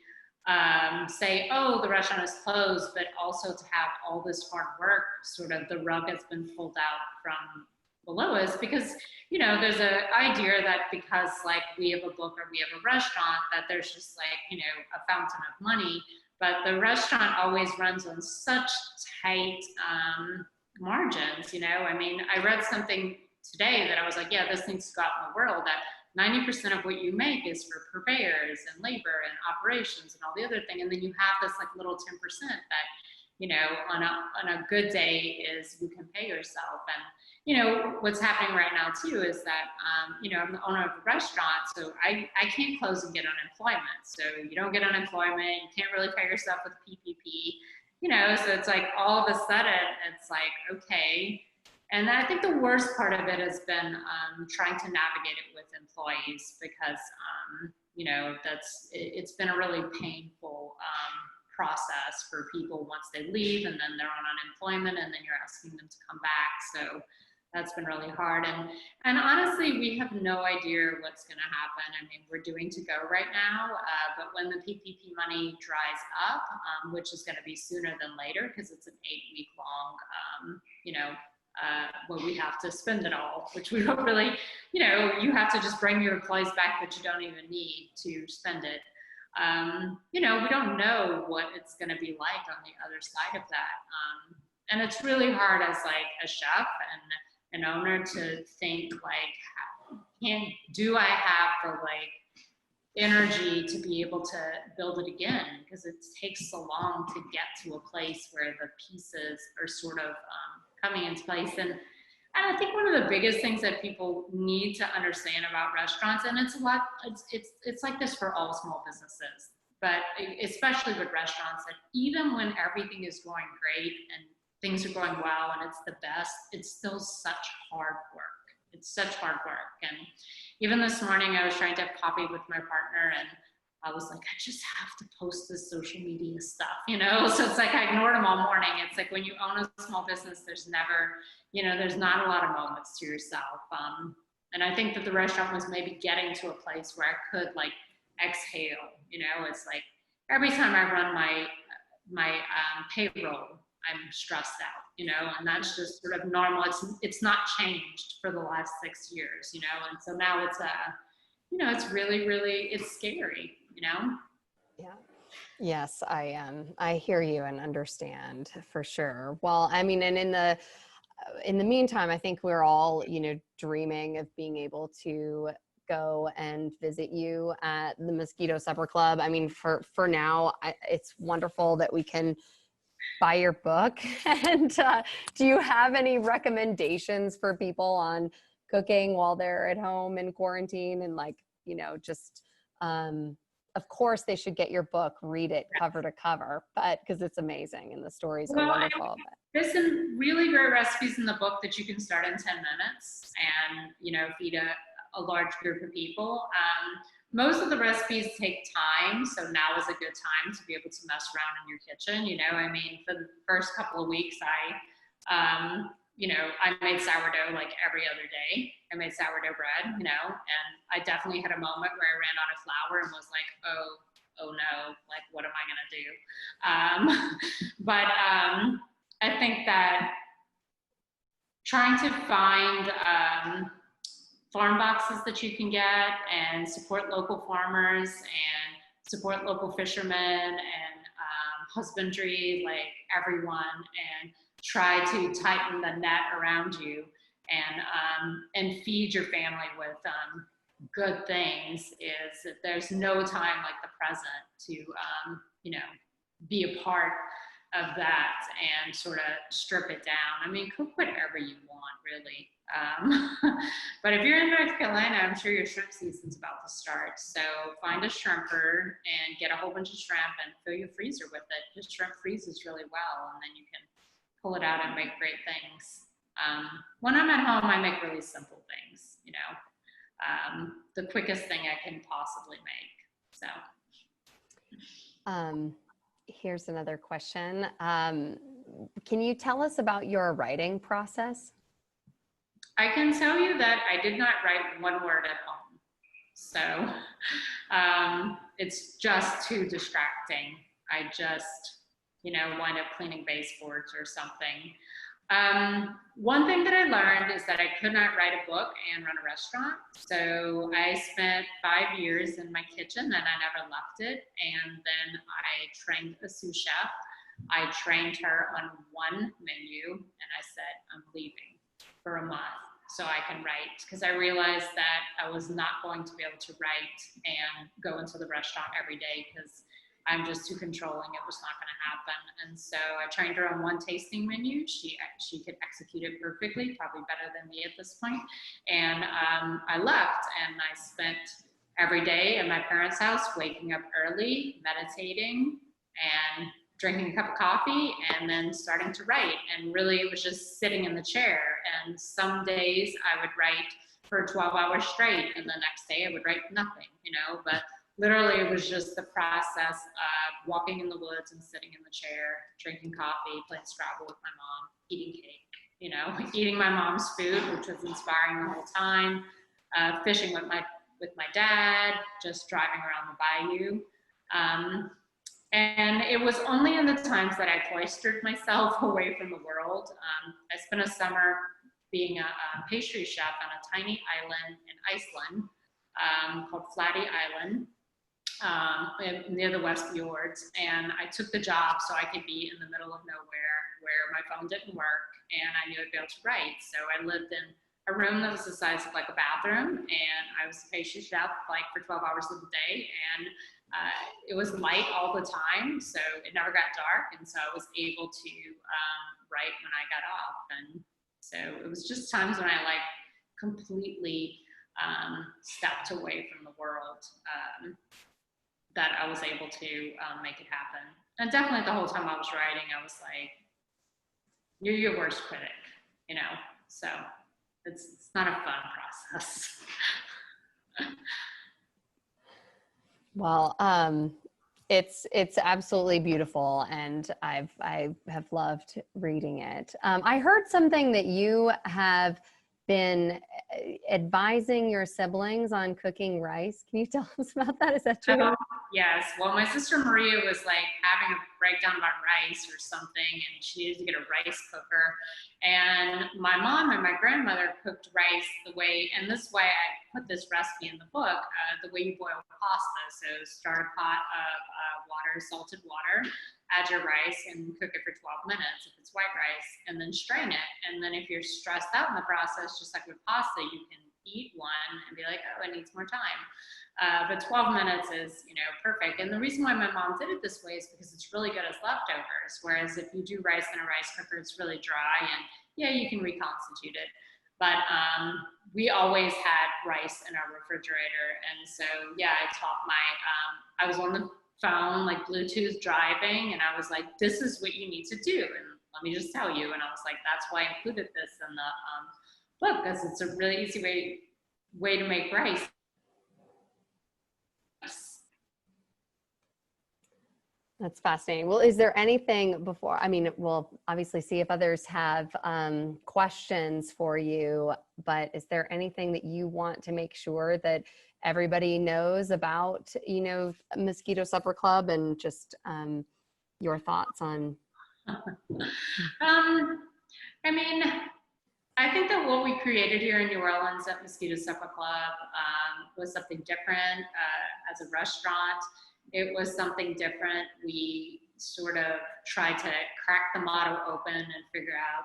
say, oh, the restaurant is closed, but also to have all this hard work, sort of the rug has been pulled out from below us, because there's an idea that because like we have a book or we have a restaurant that there's just like a fountain of money, but the restaurant always runs on such tight margins. I read something today that I was like, yeah, this needs to go out in the world, that 90% of what you make is for purveyors and labor and operations and all the other thing, and then you have this like little 10% that on a good day is you can pay yourself. And what's happening right now too is that, I'm the owner of a restaurant, so I can't close and get unemployment. So you don't get unemployment, you can't really pay yourself with PPP, so it's like all of a sudden it's like, okay. And I think the worst part of it has been trying to navigate it with employees because, it's been a really painful process for people once they leave and then they're on unemployment and then you're asking them to come back. So that's been really hard. And honestly, we have no idea what's going to happen. I mean, we're doing to go right now, but when the PPP money dries up, which is going to be sooner than later because it's an 8-week long, well, we have to spend it all, which we don't really, you have to just bring your employees back that you don't even need to spend it. We don't know what it's going to be like on the other side of that. And it's really hard as like a chef and an owner to think like, do I have the like energy to be able to build it again? Because it takes so long to get to a place where the pieces are sort of coming into place. And I think one of the biggest things that people need to understand about restaurants, and it's like this for all small businesses, but especially with restaurants, that even when everything is going great and things are going well and it's the best, it's still such hard work. It's such hard work. And even this morning I was trying to have coffee with my partner and I was like, I just have to post this social media stuff, So it's like I ignored them all morning. It's like when you own a small business, there's never, there's not a lot of moments to yourself. And I think that the restaurant was maybe getting to a place where I could like exhale, It's like every time I run my payroll, I'm stressed out, and that's just sort of normal. It's not changed for the last 6 years, and so now it's it's really, really, it's scary, Yeah. Yes, I hear you and understand for sure. Well, I mean, and in the meantime, I think we're all, dreaming of being able to go and visit you at the Mosquito Supper Club. I mean, for now, it's wonderful that we can buy your book. And do you have any recommendations for people on cooking while they're at home in quarantine? And like, just, of course they should get your book, read it cover to cover, but because it's amazing and the stories are wonderful. There's some really great recipes in the book that you can start in 10 minutes and, feed a large group of people. Most of the recipes take time, so now is a good time to be able to mess around in your kitchen. I mean, for the first couple of weeks, I made sourdough like every other day. I made sourdough bread, and I definitely had a moment where I ran out of flour and was like, oh no, like, what am I gonna do? But I think that trying to find farm boxes that you can get and support local farmers and support local fishermen and husbandry, like everyone, and try to tighten the net around you and feed your family with good things. Is that there's no time like the present to be a part of that and sort of strip it down. I mean, cook whatever you want, really. But if you're in North Carolina, I'm sure your shrimp season's about to start. So find a shrimper and get a whole bunch of shrimp and fill your freezer with it. The shrimp freezes really well, and then you can pull it out and make great things. When I'm at home, I make really simple things, the quickest thing I can possibly make. So. Here's another question. Can you tell us about your writing process? I can tell you that I did not write one word at home. So it's just too distracting. I just, wind up cleaning baseboards or something. One thing that I learned is that I could not write a book and run a restaurant. So I spent 5 years in my kitchen and I never left it. And then I trained a sous chef. I trained her on one menu and I said, I'm leaving for a month so I can write, because I realized that I was not going to be able to write and go into the restaurant every day because I'm just too controlling. It was not going to happen. And so I trained her on one tasting menu. She could execute it perfectly, probably better than me at this point. And I left and I spent every day at my parents' house, waking up early, meditating and drinking a cup of coffee and then starting to write. And really it was just sitting in the chair. And some days I would write for 12 hours straight and the next day I would write nothing, but literally it was just the process of walking in the woods and sitting in the chair, drinking coffee, playing Scrabble with my mom, eating cake, eating my mom's food, which was inspiring the whole time, fishing with my dad, just driving around the bayou. And it was only in the times that I cloistered myself away from the world. I spent a summer being a pastry chef on a tiny island in Iceland called Flatty Island near the West Fjords. And I took the job so I could be in the middle of nowhere where my phone didn't work and I knew I'd be able to write. So I lived in a room that was the size of like a bathroom, and I was a pastry chef like for 12 hours of the day, and it was light all the time, so it never got dark, and so I was able to write when I got off. And so it was just times when I like completely stepped away from the world that I was able to make it happen. And definitely the whole time I was writing, I was like, you're your worst critic, so it's not a fun process. Well, it's absolutely beautiful, and I have loved reading it. I heard something that you have been advising your siblings on cooking rice. Can you tell us about that? Is that true? Yes. Well, my sister Maria was like having a breakdown about rice or something, and she needed to get a rice cooker. And my mom and my grandmother cooked rice the way, and this way I put this recipe in the book, the way you boil pasta. So start a pot of water, salted water, add your rice and cook it for 12 minutes if it's white rice, and then strain it. And then if you're stressed out in the process, just like with pasta, you can eat one and be like, oh, it needs more time. But 12 minutes is, perfect. And the reason why my mom did it this way is because it's really good as leftovers. Whereas if you do rice in a rice cooker, it's really dry, and yeah, you can reconstitute it. But we always had rice in our refrigerator. And so, yeah, I taught I was on the phone, like Bluetooth driving, and I was like, this is what you need to do. And let me just tell you. And I was like, that's why I included this in the book, because it's a really easy way to make rice. That's fascinating. Well, is there anything before, I mean, we'll obviously see if others have questions for you, but is there anything that you want to make sure that everybody knows about, you know, Mosquito Supper Club, and just your thoughts on? I mean, I think that what we created here in New Orleans at Mosquito Supper Club was something different as a restaurant. It was something different. We sort of tried to crack the model open and figure out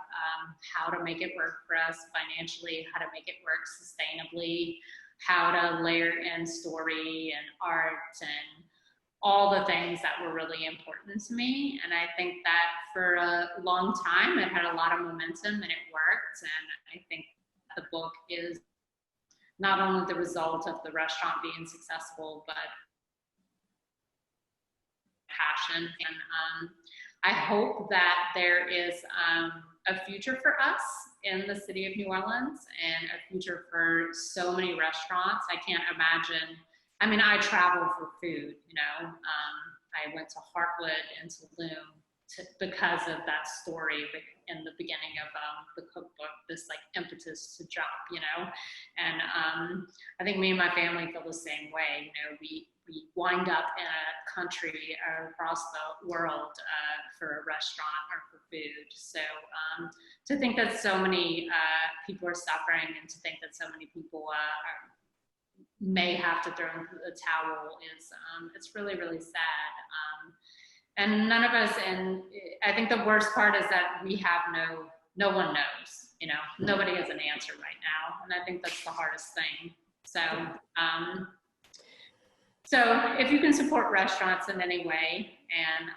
how to make it work for us financially, how to make it work sustainably, how to layer in story and art and all the things that were really important to me. And I think that for a long time, it had a lot of momentum and it worked. And I think the book is not only the result of the restaurant being successful, but passion. And I hope that there is a future for us in the city of New Orleans and a future for so many restaurants. I can't imagine. I mean, I travel for food, you know. I went to Heartwood and Tulum because of that story in the beginning of the cookbook, this like impetus to jump, you know. And I think me and my family feel the same way. You know, we wind up in a country across the world for a restaurant or for food. So to think that so many people are suffering, and to think that so many people may have to throw in the towel is it's really, really sad. And none of us, and I think the worst part is that we have no one knows, you know, nobody has an answer right now. And I think that's the hardest thing. So, so if you can support restaurants in any way, and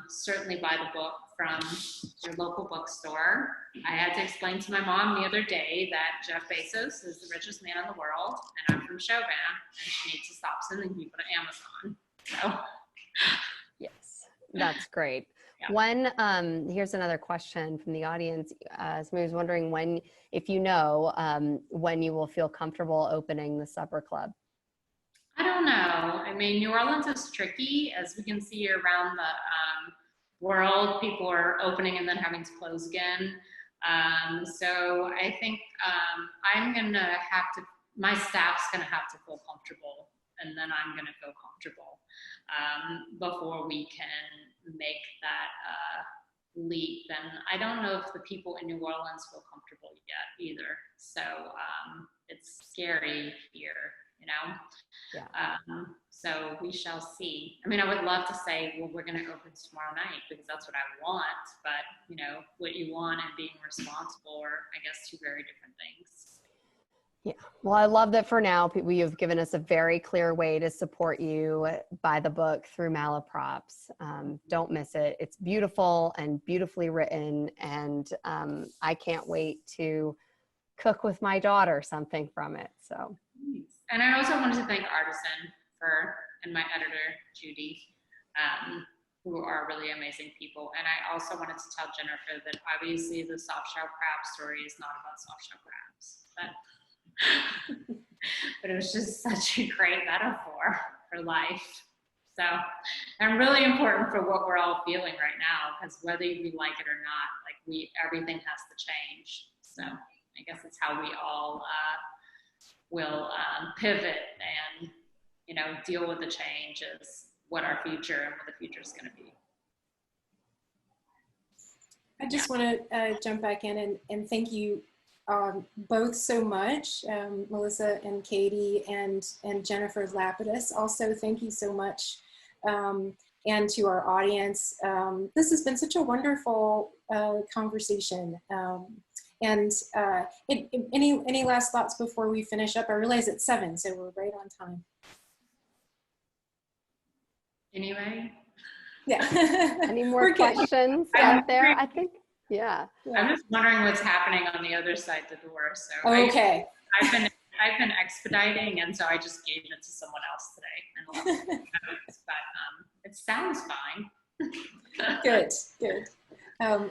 certainly buy the book from your local bookstore. I had to explain to my mom the other day that Jeff Bezos is the richest man in the world, and I'm from Chauvin, and she needs to stop sending people to Amazon. So, yes, that's great. Yeah. Here's another question from the audience. Somebody was wondering if you know, when you will feel comfortable opening the supper club. I don't know. I mean, New Orleans is tricky, as we can see around the world. People are opening and then having to close again. So I think I'm gonna have to, my staff's gonna have to feel comfortable, and then I'm gonna feel comfortable before we can make that leap. And I don't know if the people in New Orleans feel comfortable yet either. So it's scary here, you know? Yeah. So we shall see. I mean, I would love to say, well, we're going to open tomorrow night because that's what I want. But, you know, what you want and being responsible are, I guess, two very different things. Yeah. Well, I love that for now, you've given us a very clear way to support you. Buy the book through Malaprops. Don't miss it. It's beautiful and beautifully written. And I can't wait to cook with my daughter something from it. So. And I also wanted to thank Artisan and my editor, Judy, who are really amazing people. And I also wanted to tell Jennifer that obviously the soft shell crab story is not about soft shell crabs, but it was just such a great metaphor for life. So, and really important for what we're all feeling right now, because whether we like it or not, like everything has to change. So I guess it's how we all will pivot and, you know, deal with the change is what our future and what the future is going to be. I just want to jump back in and thank you both so much, Melissa and Katie and Jennifer Lapidus. Also, thank you so much. And to our audience, this has been such a wonderful conversation. And any last thoughts before we finish up? I realize it's 7, so we're right on time. Anyway. Yeah. Any more questions out there? I think, yeah. I'm just wondering what's happening on the other side of the door. So okay. I've been expediting, and so I just gave it to someone else today. And but it sounds fine. Good, good.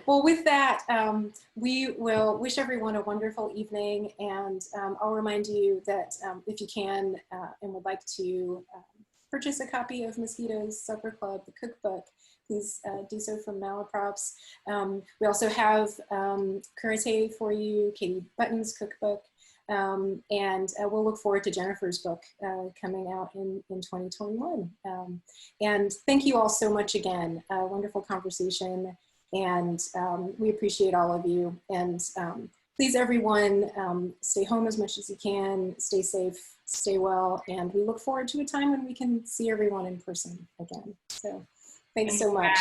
Well, with that, we will wish everyone a wonderful evening, and I'll remind you that if you can and would like to purchase a copy of Mosquito Supper Club, the cookbook, please do so from Malaprops. We also have karate for you, Katie Button's cookbook, and we'll look forward to Jennifer's book coming out in 2021. And thank you all so much again. Wonderful conversation, and we appreciate all of you. And please, everyone, stay home as much as you can, stay safe, stay well, and we look forward to a time when we can see everyone in person again. So thanks so much.